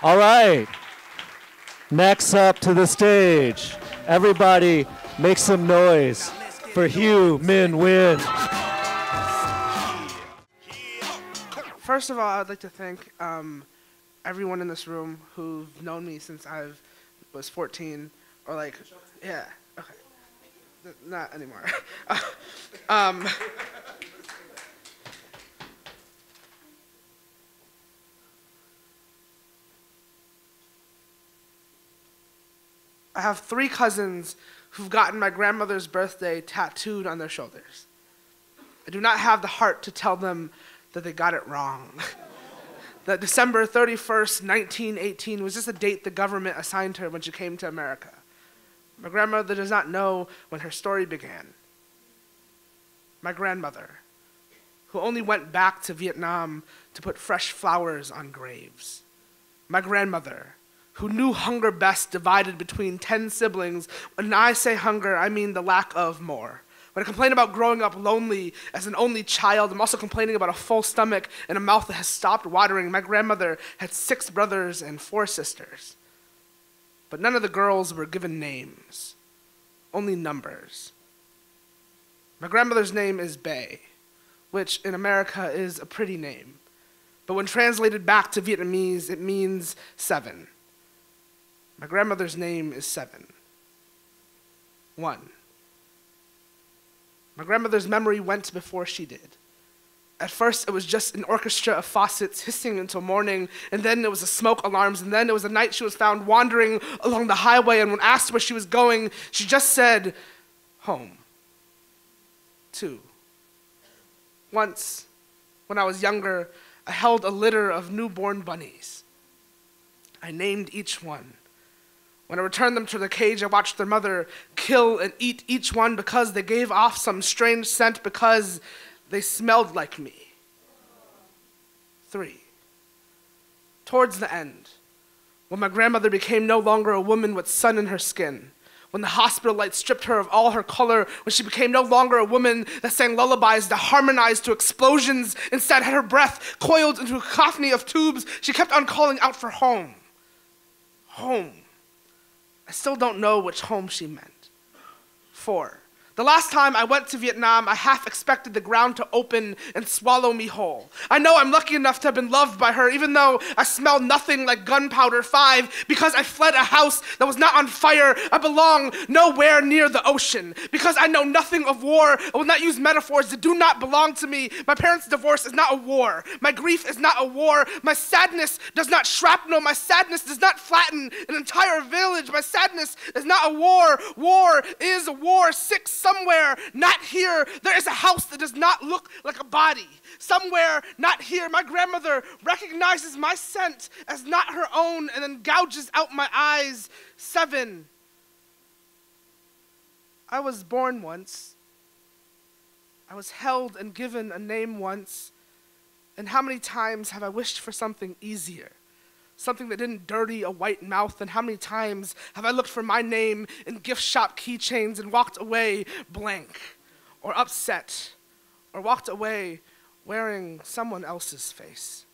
All right. Next up to the stage, everybody make some noise for Hieu Minh Nguyen. First of all, I'd like to thank everyone in this room who've known me since I was 14, or like, yeah, okay, not anymore. I have 3 cousins who've gotten my grandmother's birthday tattooed on their shoulders. I do not have the heart to tell them that they got it wrong. That December 31st, 1918 was just a date the government assigned her when she came to America. My grandmother does not know when her story began. My grandmother, who only went back to Vietnam to put fresh flowers on graves. My grandmother, who knew hunger best divided between 10 siblings. When I say hunger, I mean the lack of more. When I complain about growing up lonely as an only child, I'm also complaining about a full stomach and a mouth that has stopped watering. My grandmother had 6 brothers and 4 sisters. But none of the girls were given names, only numbers. My grandmother's name is Bay, which in America is a pretty name. But when translated back to Vietnamese, it means 7. My grandmother's name is 7. 1. My grandmother's memory went before she did. At first, it was just an orchestra of faucets hissing until morning, and then there was the smoke alarms, and then it was the night she was found wandering along the highway, and when asked where she was going, she just said, home. 2. Once, when I was younger, I held a litter of newborn bunnies. I named each one. When I returned them to the cage, I watched their mother kill and eat each one because they gave off some strange scent because they smelled like me. 3. Towards the end, when my grandmother became no longer a woman with sun in her skin, when the hospital light stripped her of all her color, when she became no longer a woman that sang lullabies that harmonized to explosions, instead had her breath coiled into a cacophony of tubes, she kept on calling out for home. Home. I still don't know which home she meant. 4. The last time I went to Vietnam, I half expected the ground to open and swallow me whole. I know I'm lucky enough to have been loved by her, even though I smell nothing like gunpowder. 5, because I fled a house that was not on fire. I belong nowhere near the ocean. Because I know nothing of war, I will not use metaphors that do not belong to me. My parents' divorce is not a war. My grief is not a war. My sadness does not shrapnel. My sadness does not flatten an entire village. My sadness is not a war. War is a war. 6, somewhere, not here, there is a house that does not look like a body. Somewhere, not here, my grandmother recognizes my scent as not her own and then gouges out my eyes. 7. I was born once. I was held and given a name once. And how many times have I wished for something easier? Something that didn't dirty a white mouth, and how many times have I looked for my name in gift shop keychains and walked away blank, or upset, or walked away wearing someone else's face.